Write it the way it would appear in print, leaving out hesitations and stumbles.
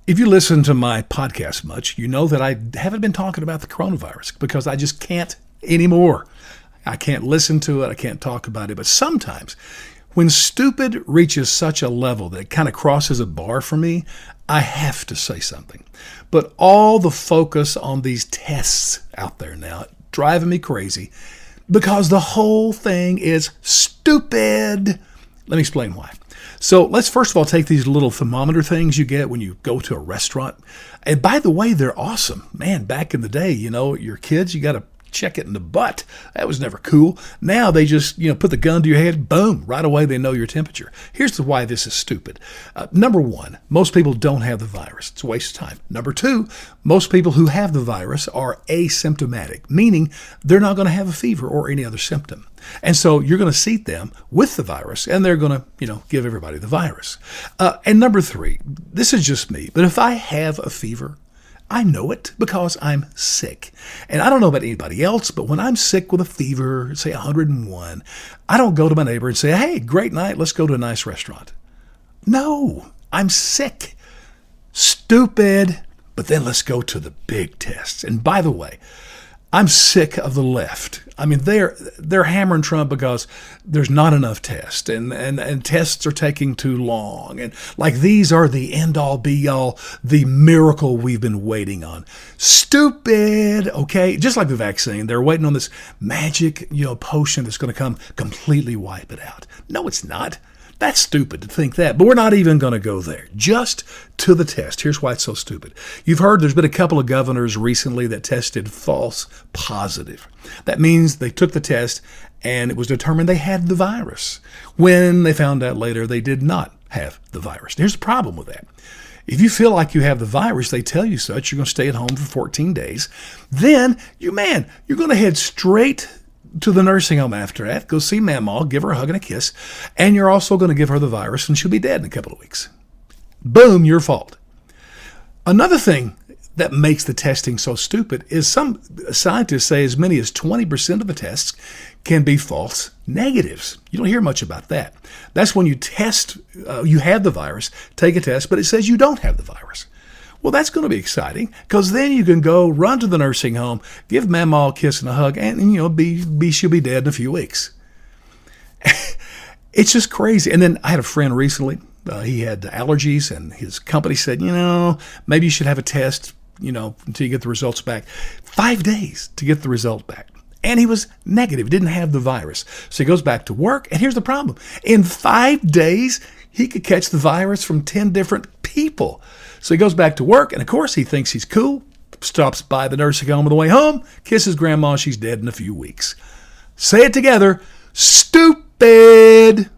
If you listen to my podcast much, you know that I haven't been talking about the coronavirus because I just can't anymore. I can't listen to it. I can't talk about it. But sometimes when stupid reaches such a level that it kind of crosses a bar for me, I have to say something. But all the focus on these tests out there now, driving me crazy because the whole thing is stupid. Let me explain why. So let's first of all take these little thermometer things you get when you go to a restaurant. And by the way, they're awesome. Man, back in the day, your kids, you got to check it in the butt. That was never cool. Now they just, put the gun to your head, boom, right away they know your temperature. Here's why this is stupid. Number one, most people don't have the virus. It's a waste of time. Number two, most people who have the virus are asymptomatic, meaning they're not going to have a fever or any other symptom. And so you're going to seat them with the virus, and they're going to, give everybody the virus. And number three, this is just me, but if I have a fever, I know it because I'm sick. And I don't know about anybody else, but when I'm sick with a fever, say 101, I don't go to my neighbor and say, hey, great night, let's go to a nice restaurant. No, I'm sick. Stupid. But then let's go to the big tests. And by the way, I'm sick of the left. I mean, they're hammering Trump because there's not enough tests, and tests are taking too long. And like these are the end-all, be-all, the miracle we've been waiting on. Stupid, okay? Just like the vaccine, they're waiting on this magic, potion that's going to come completely wipe it out. No, it's not. That's stupid to think that, but we're not even going to go there. Just to the test. Here's why it's so stupid. You've heard there's been a couple of governors recently that tested false positive. That means they took the test and it was determined they had the virus, when they found out later they did not have the virus. Here's the problem with that. If you feel like you have the virus, they tell you such, you're going to stay at home for 14 days. Then, you're going to head straight to the nursing home after that, go see Mamaw, give her a hug and a kiss, and you're also going to give her the virus and she'll be dead in a couple of weeks. Boom, your fault. Another thing that makes the testing so stupid is some scientists say as many as 20% of the tests can be false negatives. You don't hear much about that. That's when you test, you have the virus, take a test, but it says you don't have the virus. Well, that's going to be exciting because then you can go run to the nursing home, give Mamaw a kiss and a hug, and she'll be dead in a few weeks. It's just crazy. And then I had a friend recently. He had allergies, and his company said, maybe you should have a test, until you get the results back. 5 days to get the result back. And he was negative, didn't have the virus. So he goes back to work, and here's the problem. In 5 days, he could catch the virus from 10 different people. So he goes back to work, and of course he thinks he's cool, stops by the nursing home on the way home, kisses grandma, she's dead in a few weeks. Say it together, stupid.